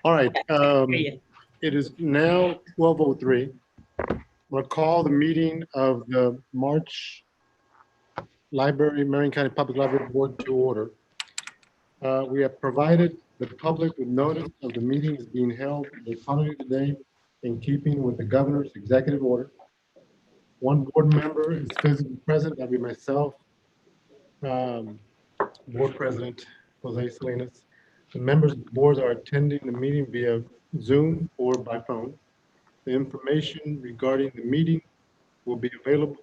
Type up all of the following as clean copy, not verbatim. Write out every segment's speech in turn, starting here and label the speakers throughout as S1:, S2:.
S1: All right, it is now 12:03. We'll call the meeting of the March Marion County Public Library Board to order. We have provided the public with notice of the meeting is being held electronically today in keeping with the governor's executive order. One board member is physically present, that'd be myself, board president Jose Salinas. The members of the board are attending the meeting via Zoom or by phone. The information regarding the meeting will be available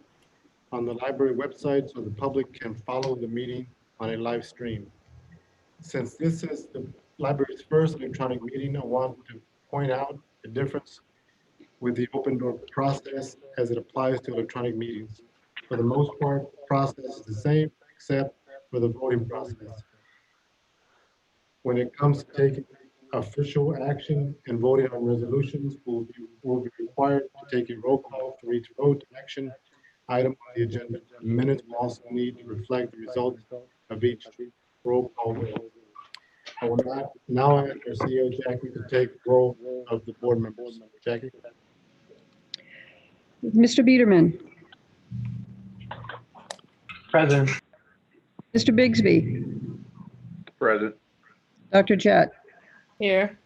S1: on the library website so the public can follow the meeting on a live stream. Since this is the library's first electronic meeting, I want to point out the difference with the open door process as it applies to electronic meetings. For the most part, the process is the same except for the voting process. When it comes to taking official action and voting on resolutions, will be required to take a roll call for each vote action item on the agenda. Minutes will also need to reflect the results of each roll call vote. I will now ask our CEO, Jackie, to take roll of the board members. Jackie?
S2: Mr. Biederman.
S3: Present.
S2: Mr. Bigsby.
S3: Present.
S2: Dr. Jett.
S4: Here.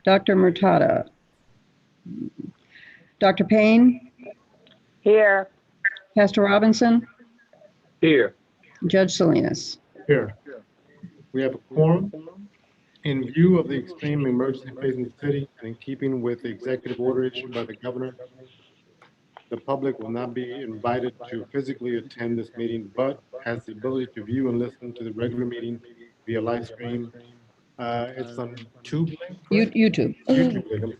S2: Dr. Murtada. Dr. Payne.
S4: Here.
S2: Pastor Robinson.
S3: Here.
S2: Judge Salinas.
S1: Here. We have a quorum. In view of the extreme emergency facing the city and in keeping with the executive order issued by the governor, the public will not be invited to physically attend this meeting, but has the ability to view and listen to the regular meeting via live stream. It's on YouTube link, correct?
S2: YouTube.
S1: YouTube link, I'm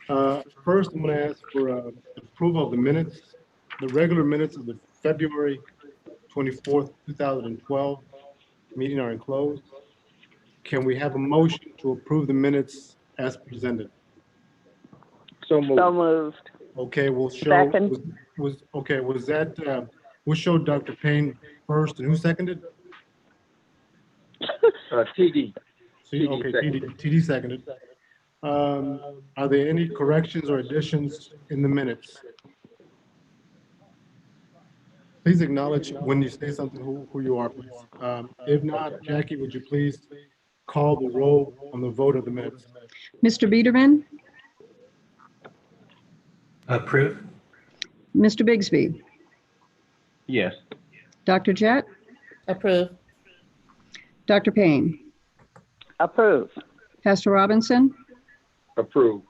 S1: sorry. First, I'm going to ask for approval of the minutes, the regular minutes of the February 24th, 2012 meeting are enclosed. Can we have a motion to approve the minutes as presented?
S3: So moved.
S4: So moved.
S1: Okay, we'll show.
S4: Second.
S1: Was that, we'll show Dr. Payne first, and who seconded?
S3: TD.
S1: See, okay, TD seconded. Are there any corrections or additions in the minutes? Please acknowledge when you say something who you are, please. If not, Jackie, would you please call the roll on the vote of the minutes?
S2: Mr. Biederman.
S3: Approve.
S2: Mr. Bigsby.
S3: Yes.
S2: Dr. Jett.
S4: Approve.
S2: Dr. Payne.
S4: Approve.
S2: Pastor Robinson.
S3: Approve.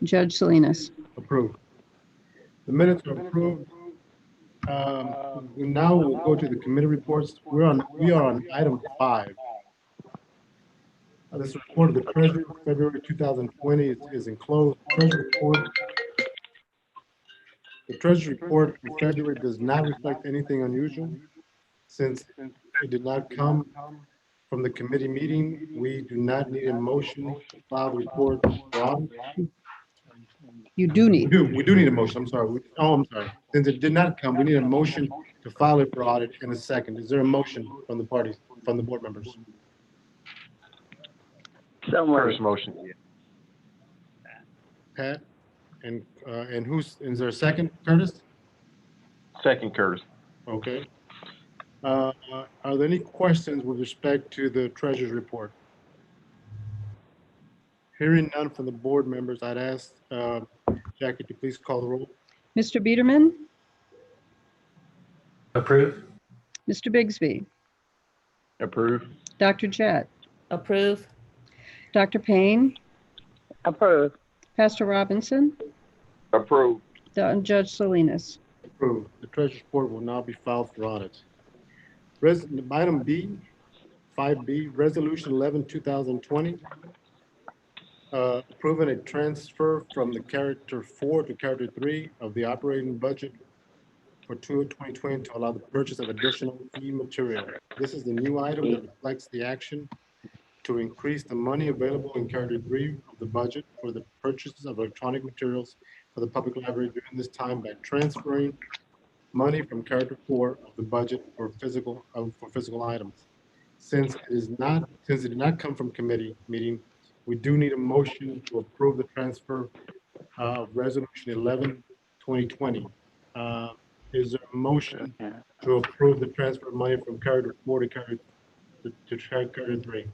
S2: Judge Salinas.
S1: Approved. The minutes are approved. Now we'll go to the committee reports. We are on item 5. This report of the Treasury, February 2020 is enclosed. Treasury report. The Treasury report for February does not reflect anything unusual. Since it did not come from the committee meeting, we do not need a motion to file the report.
S2: You do need.
S1: We do need a motion, I'm sorry. I'm sorry. Since it did not come, we need a motion to file it for audit in a second. Is there a motion from the parties, from the board members?
S4: So moved.
S3: First motion.
S1: Pat? And is there a second, Curtis?
S3: Second, Curtis.
S1: Okay. Are there any questions with respect to the treasurer's report? Hearing none from the board members, I'd ask Jackie to please call the roll.
S2: Mr. Biederman.
S3: Approve.
S2: Mr. Bigsby.
S3: Approve.
S2: Dr. Jett.
S4: Approve.
S2: Dr. Payne.
S4: Approve.
S2: Pastor Robinson.
S3: Approve.
S2: Judge Salinas.
S1: Approved. The treasurer's report will now be filed for audit. Item B, 5B, Resolution 11, 2020. Approving a transfer from the Character 4 to Character 3 of the operating budget for 2020 to allow the purchase of additional e-material. This is the new item that reflects the action to increase the money available in Character 3 of the budget for the purchases of electronic materials for the public library during this time by transferring money from Character 4 of the budget for physical items. Since it did not come from committee meeting, we do need a motion to approve the transfer of Resolution 11, 2020. Is there a motion
S4: Yeah.
S1: to approve the transfer of money from Character 4 to Character 3?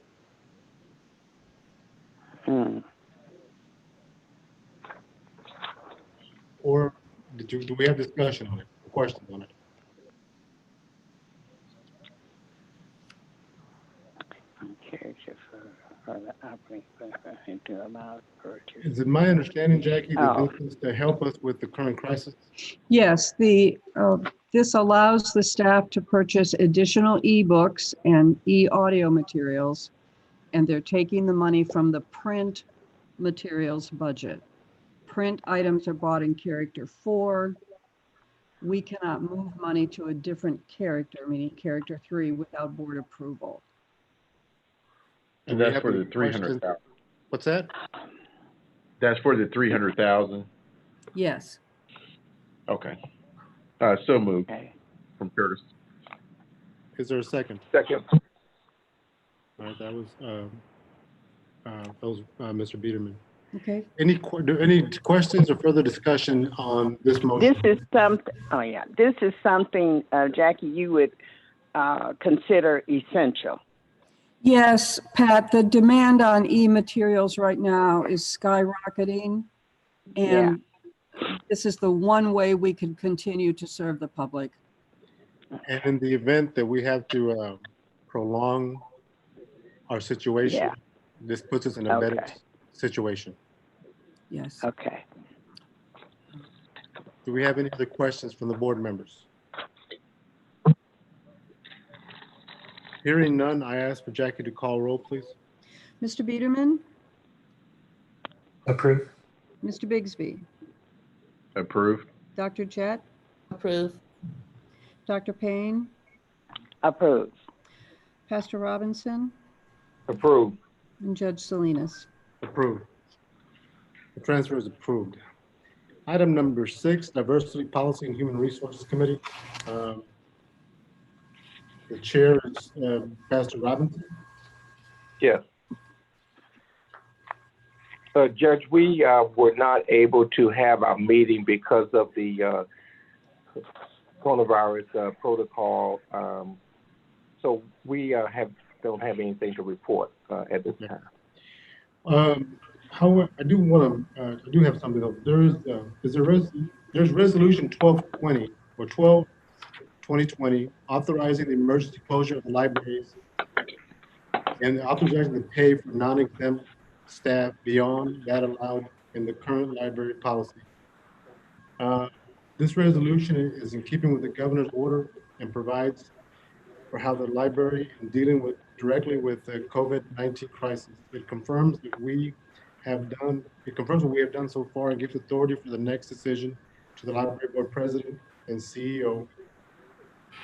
S4: Hmm.
S1: Or do we have discussion on it, questions on it?
S4: Character for the operating plan to allow purchase.
S1: Is it my understanding, Jackie, that
S4: Oh.
S1: this is to help us with the current crisis?
S2: Yes, this allows the staff to purchase additional ebooks and e-audio materials, and they're taking the money from the print materials budget. Print items are bought in Character 4. We cannot move money to a different character, meaning Character 3, without board approval.
S1: Do
S3: And
S1: we
S3: that's
S1: have
S3: for
S1: any
S3: the 300,000.
S1: questions? What's that?
S3: That's for the 300,000.
S2: Yes.
S3: Okay. So moved
S4: Okay.
S3: from Curtis.
S1: Is there a second?
S3: Second.
S1: All right, that was Mr. Biederman.
S2: Okay.
S1: Any questions or further discussion on this motion?
S4: This is something, oh yeah, this is something, Jackie, you would consider essential.
S2: Yes, Pat, the demand on e-materials right now is skyrocketing. And this is the one way we can continue to serve the public.
S1: And in the event that we have to prolong our situation,
S4: Yeah.
S1: this puts us in a better
S4: Okay.
S1: situation.
S2: Yes.
S4: Okay.
S1: Do we have any other questions from the board members? Hearing none, I ask for Jackie to call roll, please.
S2: Mr. Biederman,
S5: Approve.
S2: Mr. Bigsby,
S3: Approved.
S2: Dr. Jett,
S4: Approve.
S2: Dr. Payne,
S4: Approve.
S2: Pastor Robinson,
S3: Approved.
S2: and Judge Salinas.
S1: Approved. The transfer is approved. Item number 6, Diversity Policy and Human Resources Committee. The chair is Pastor Robinson.
S6: Yes. Judge, we were not able to have our meeting because of the coronavirus protocol. So we don't have anything to report at this time.
S1: However, I do have something else. There's resolution 1220 or 12/2020 authorizing the emergency closure of the libraries and authorizing to pay for non-exempt staff beyond that allowed in the current library policy. This resolution is in keeping with the governor's order and provides for how the library is dealing directly with the COVID-19 crisis. It confirms what we have done so far and gives authority for the next decision to the library board president and CEO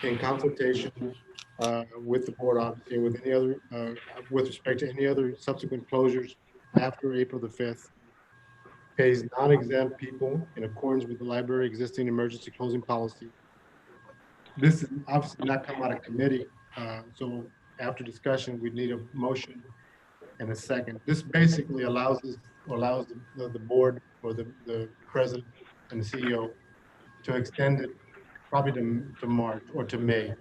S1: in consultation with the board obviously, with any other, with respect to any other subsequent closures after April the 5th, pays non-exempt people in accordance with the library existing emergency closing policy. This is obviously not come out of committee, so after discussion, we need a motion and a second. This basically allows the board or the president and the CEO to extend it probably to March or to May.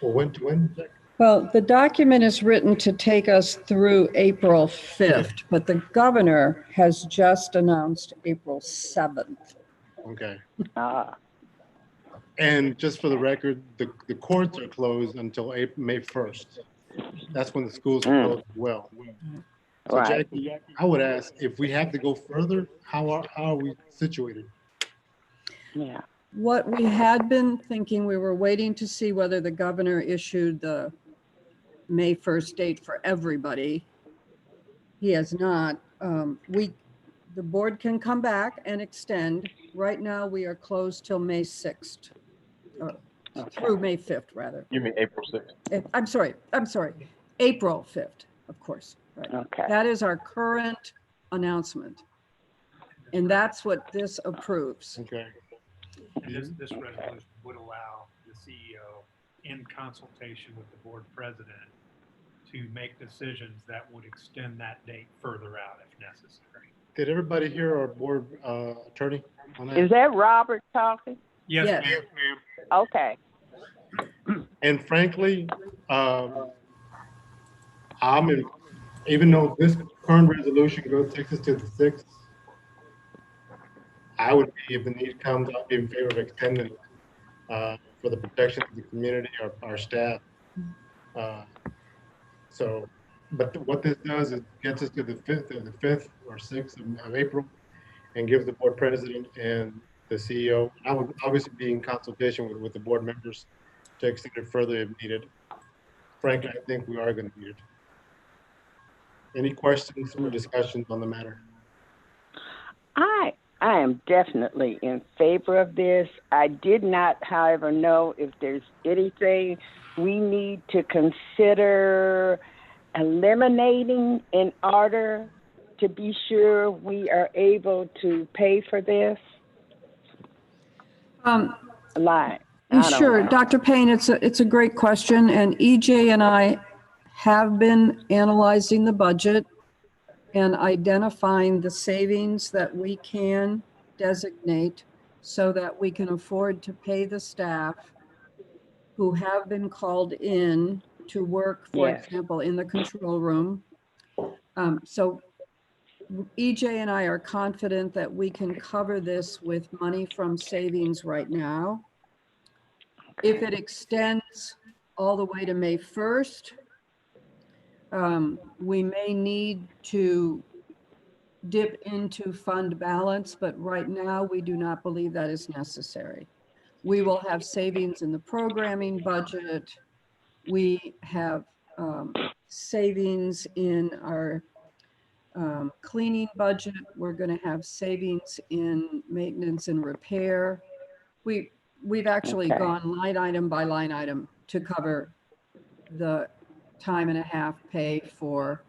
S1: Or when?
S2: Well, the document is written to take us through April 5th, but the governor has just announced April 7th.
S1: Okay.
S4: Ah.
S1: And just for the record, the courts are closed until May 1st. That's when the schools are closed as well. So
S4: Right.
S1: Jackie, I would ask if we have to go further, how are we situated?
S4: Yeah.
S2: What we had been thinking, we were waiting to see whether the governor issued the May 1st date for everybody. He has not. The board can come back and extend. Right now, we are closed till May 6th, through May 5th, rather.
S3: You mean April 6th?
S2: I'm sorry, April 5th, of course. Right.
S4: Okay.
S2: That is our current announcement. And that's what this approves.
S1: Okay.
S5: This resolution would allow the CEO, in consultation with the board president, to make decisions that would extend that date further out if necessary.
S1: Did everybody hear our board attorney on
S4: Is
S1: that?
S4: that Robert talking?
S5: Yes,
S2: Yes.
S5: ma'am.
S4: Okay.
S1: And frankly, I'm in, even though this current resolution takes us to the 6th, I would be, if the need comes, I'd be in favor of extending it for the protection of the community, our staff. So, but what this does is gets us to the 5th or 6th of April, and gives the board president and the CEO. I would obviously be in consultation with the board members to extend it further if needed. Frankly, I think we are going to need it. Any questions or discussions on the matter?
S4: I am definitely in favor of this. I did not, however, know if there's anything we need to consider eliminating in order to be sure we are able to pay for this. Like, I don't
S2: Sure,
S4: know.
S2: Dr. Payne, it's a great question, and EJ and I have been analyzing the budget and identifying the savings that we can designate so that we can afford to pay the staff who have been called in to work, for
S4: Yes.
S2: example, in the control room. So EJ and I are confident that we can cover this with money from savings right now. If it extends all the way to May 1st, we may need to dip into fund balance, but right now we do not believe that is necessary. We will have savings in the programming budget. We have savings in our cleaning budget. We're going to have savings in maintenance and repair. We've actually gone line item by line item to cover the time and a half pay for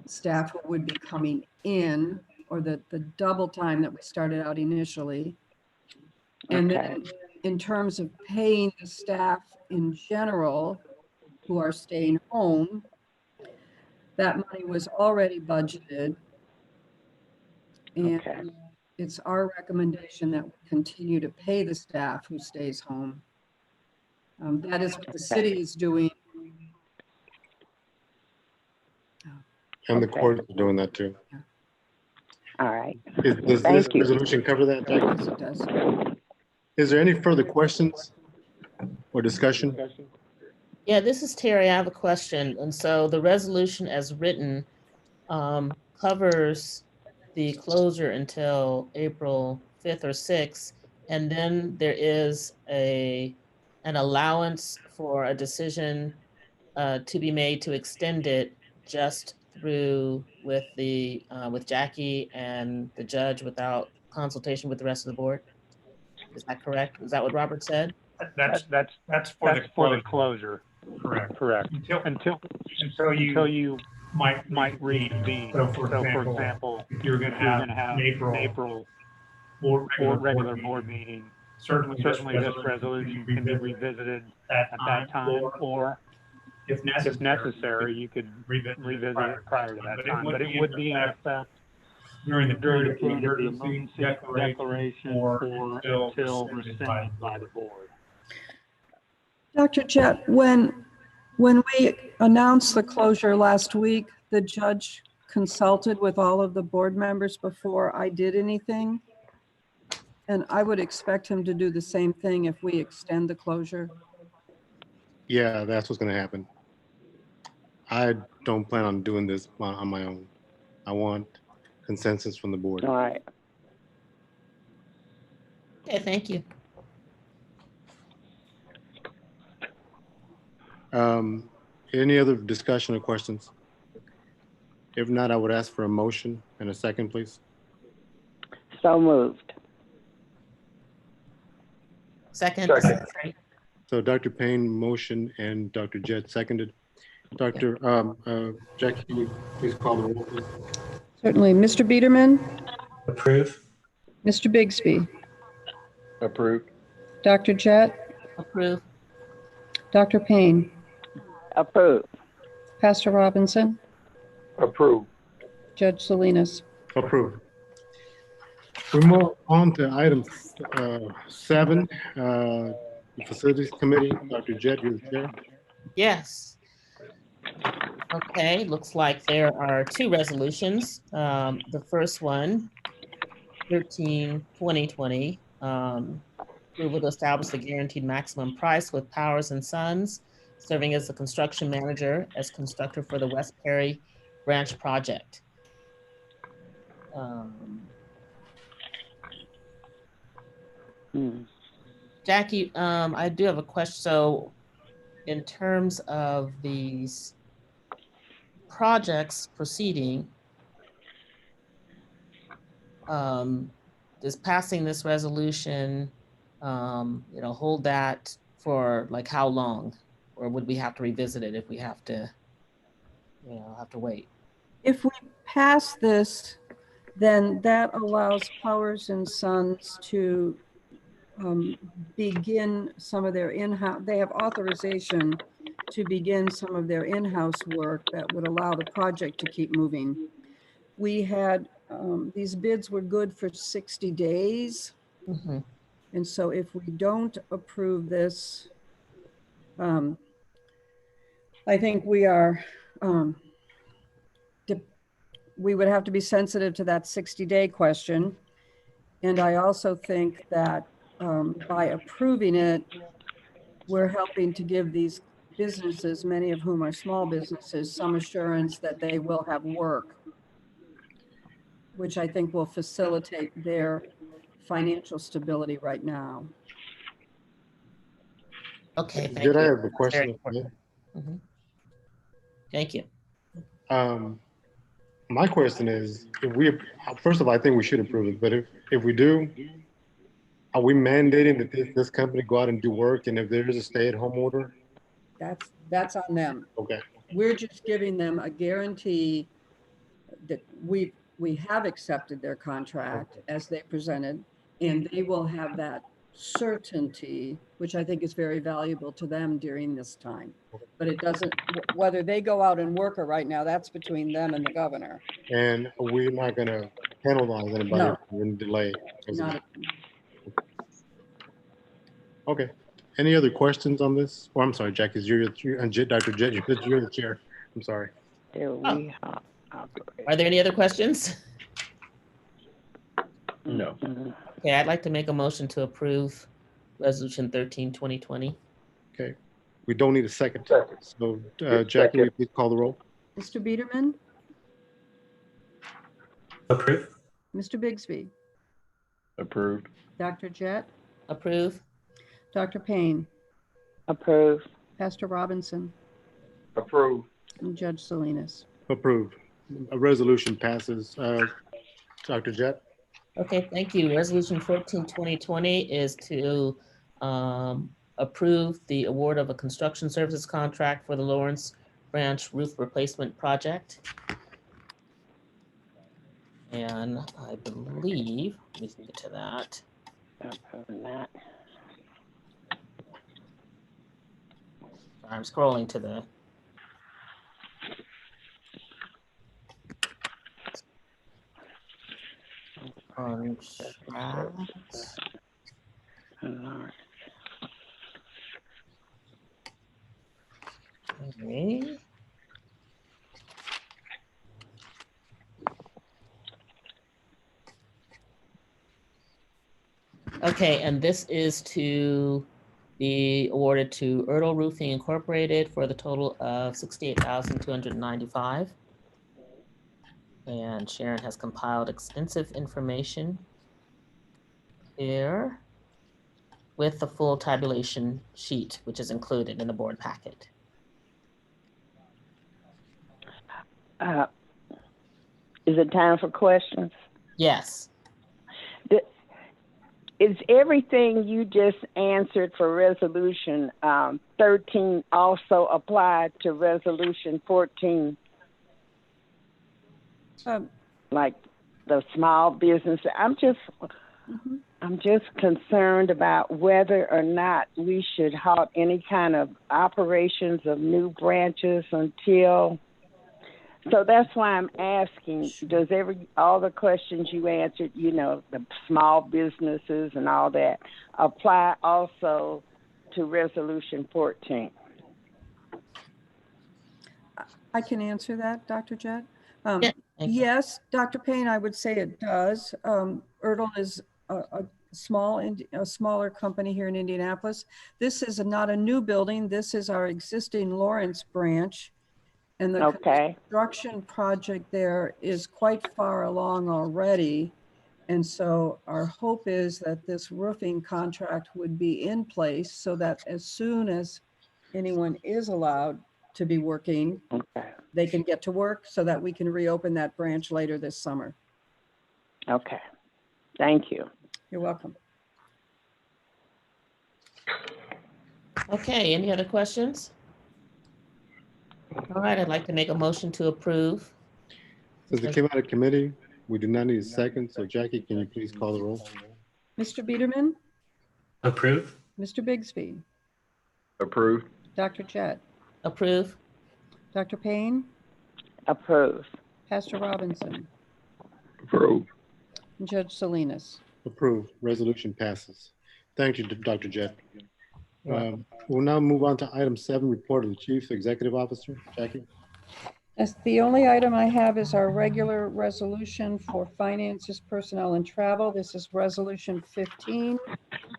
S2: staff who would be coming in, or the double time that we started out initially. And then in terms of paying the staff in general who are staying home, that money was already budgeted. And it's our recommendation that we continue to pay the staff who stays home. That is what the city is doing.
S1: And the court is doing that too.
S4: All right.
S1: Does this resolution cover that, Jackie?
S2: Yes, it does.
S1: Is there any further questions or discussion?
S7: Yeah, this is Terry. I have a question. And so the resolution as written covers the closure until April 5th or 6th. And then there is an allowance for a decision to be made to extend it just through with Jackie and the judge without consultation with the rest of the board. Is that correct? Is that what Robert said?
S5: That's for the closure. Correct. Until you might reconvene. So for example, if you're going to have an April regular board meeting, certainly this resolution can be revisited at that time, or if necessary, you could revisit it prior to that time. But it would be in effect during the period of the emergency declaration or until rescinded by the board.
S2: Dr. Jett, when we announced the closure last week, the judge consulted with all of the board members before I did anything. And I would expect him to do the same thing if we extend the closure.
S1: Yeah, that's what's going to happen. I don't plan on doing this on my own. I want consensus from the board.
S4: All right.
S7: Okay, thank you.
S1: Any other discussion or questions? If not, I would ask for a motion and a second, please.
S4: So moved.
S7: Second.
S1: So Dr. Payne motion and Dr. Jett seconded. Dr. Jackie, can you please call the roll, please?
S2: Certainly. Mr. Biederman?
S5: Approve.
S2: Mr. Bigsby?
S3: Approved.
S2: Dr. Jett?
S7: Approve.
S2: Dr. Payne?
S4: Approved.
S2: Pastor Robinson,
S6: Approved.
S2: Judge Salinas.
S1: Approved. We move on to item 7, the Facilities Committee. Dr. Jett, you're the chair.
S7: Yes. Okay, looks like there are 2 resolutions. The first one, 13/2020, approval to establish the guaranteed maximum price with Powers and Sons, serving as the construction manager as constructor for the West Perry Branch project. Jackie, I do have a question. So in terms of these projects proceeding, does passing this resolution, hold that for like how long? Or would we have to revisit it if we have to, have to wait?
S2: If we pass this, then that allows Powers and Sons to begin some of their in-house, they have authorization to begin some of their in-house work that would allow the project to keep moving. We had, these bids were good for 60 days.
S7: Mm-hmm.
S2: And so if we don't approve this, I think we are, we would have to be sensitive to that 60-day question. And I also think that by approving it, we're helping to give these businesses, many of whom are small businesses, some assurance that they will have work, which I think will facilitate their financial stability right now.
S7: Okay, thank
S1: Did
S7: you.
S1: I have a
S7: That's
S1: question?
S7: very important. Mm-hmm. Thank you.
S1: My question is, if we, first of all, I think we should approve it, but if we do, are we mandating that this company go out and do work? And if there is a stay-at-home order?
S2: That's on them.
S1: Okay.
S2: We're just giving them a guarantee that we have accepted their contract as they presented, and they will have that certainty, which I think is very valuable to them during this time. But it doesn't, whether they go out and work or right now, that's between them and the governor.
S1: And we're not going to penalize anybody
S2: No.
S1: for any delay.
S2: Not,
S1: Okay. Any other questions on this? Oh, I'm sorry, Jackie, Dr. Jett, you're the chair. I'm sorry.
S7: Are there any other questions?
S3: No.
S7: Okay, I'd like to make a motion to approve Resolution 13/2020.
S1: Okay. We don't need a second. So, Jackie, will you please call the roll?
S2: Mr. Biederman,
S5: Approved.
S2: Mr. Bigsby,
S3: Approved.
S2: Dr. Jett,
S7: Approve.
S2: Dr. Payne,
S4: Approved.
S2: Pastor Robinson,
S6: Approved.
S2: and Judge Salinas.
S1: Approved. A resolution passes. Dr. Jett?
S7: Okay, thank you. Resolution 14/2020 is to approve the award of a construction services contract for the Lawrence Branch Roof Replacement Project. And I believe, let me get to that. I'm scrolling to the contract. Okay. Okay, and this is to be awarded to Ertl Roofing Incorporated for the total of $68,295. And Sharon has compiled extensive information here with the full tabulation sheet, which is included in the board packet.
S4: Is it time for questions?
S7: Yes.
S4: Is everything you just answered for resolution 13 also applied to resolution 14? Like the small business? I'm I'm just concerned about whether or not we should halt any kind of operations of new branches until. So that's why I'm asking, does all the questions you answered, you know, the small businesses and all that, apply also to Resolution 14?
S2: I can answer that, Dr. Jett.
S7: Yeah, thank you.
S2: Yes, Dr. Payne, I would say it does. Erdl is a smaller company here in Indianapolis. This is not a new building. This is our existing Lawrence branch. And the construction project there is quite far along already. And so our hope is that this roofing contract would be in place so that as soon as anyone is allowed to be working, they can get to work so that we can reopen that branch later this summer.
S4: Okay. Thank you.
S2: You're welcome.
S7: Okay, any other questions? All right, I'd like to make a motion to approve.
S1: Since it came out of committee, we do not need a second. So Jackie, can you please call the roll?
S2: Mr. Biederman?
S8: Approve.
S2: Mr. Bigsby?
S3: Approved.
S2: Dr. Jett?
S7: Approve.
S2: Dr. Payne?
S4: Approve.
S2: Pastor Robinson?
S3: Approved.
S2: And Judge Salinas?
S1: Approved. Resolution passes. Thank you, Dr. Jett. We'll now move on to item 7, report of the Chief Executive Officer. Jackie?
S2: Yes, the only item I have is our regular resolution for finances, personnel, and travel. This is Resolution 15.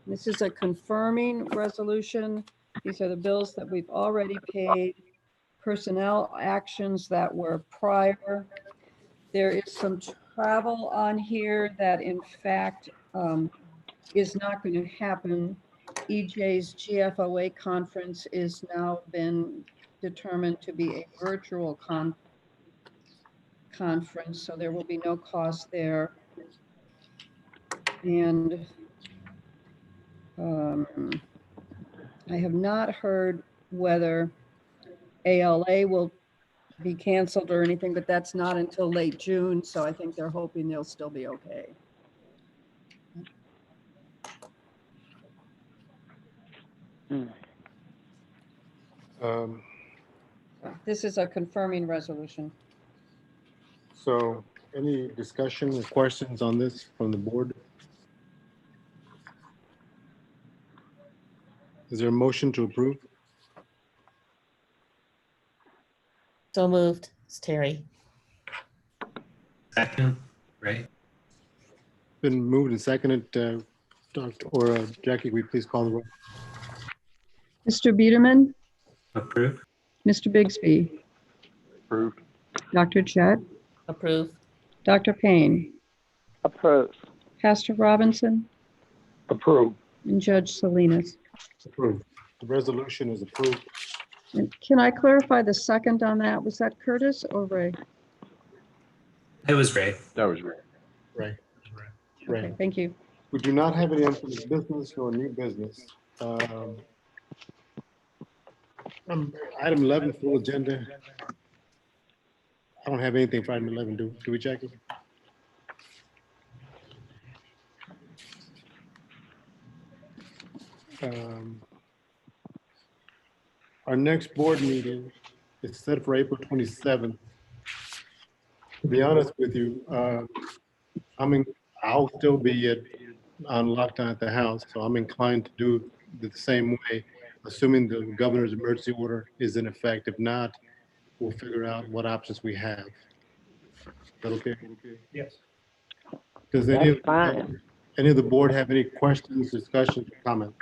S2: This is a confirming resolution. These are the bills that we've already paid, personnel actions that were prior. There is some travel on here that in fact is not going to happen. EJ's GFOA conference is now been determined to be a virtual conference, so there will be no cost there. And I have not heard whether ALA will be canceled or anything, but that's not until late June, so I think they're hoping they'll still be okay. This is a confirming resolution.
S1: So any discussion or questions on this from the board? Is there a motion to approve?
S7: So moved. It's Terry.
S8: Second. Right.
S1: Been moved and seconded. Jackie, will you please call the roll?
S2: Mr. Biederman?
S8: Approve.
S2: Mr. Bigsby?
S3: Approved.
S2: Dr. Jett?
S7: Approve.
S2: Dr. Payne?
S4: Approve.
S2: Pastor Robinson?
S6: Approved.
S2: And Judge Salinas?
S1: Approved. The resolution is approved.
S2: And can I clarify the second on that? Was that Curtis or Ray?
S8: It was Ray.
S3: That was right.
S1: Right.
S2: Okay, thank you.
S1: We do not have any unfinished business or new business. Item 11, full agenda. I don't have anything for item 11. Do we, Jackie? Our next board meeting is set for April 27th. To be honest with you, I'll still be on lockdown at the house, so I'm inclined to do the same way, assuming the governor's emergency order is in effect. If not, we'll figure out what options we have. Is that okay?
S5: Yes.
S1: Does any of the board have any questions, discussions, or comments?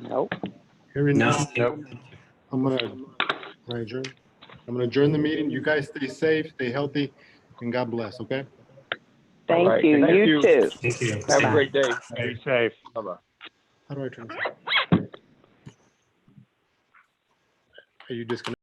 S4: Nope.
S1: Hearing
S8: No.
S1: none,
S3: Nope.
S1: I'm gonna adjourn. I'm gonna adjourn the meeting. You guys stay safe, stay healthy, and God bless, okay?
S4: Thank
S6: right.
S4: you.
S6: Thank
S4: You
S6: you.
S4: too.
S8: Thank you.
S6: Have a great day.
S5: Be safe.
S6: Bye-bye.
S1: How do I turn this? Are you disconnected?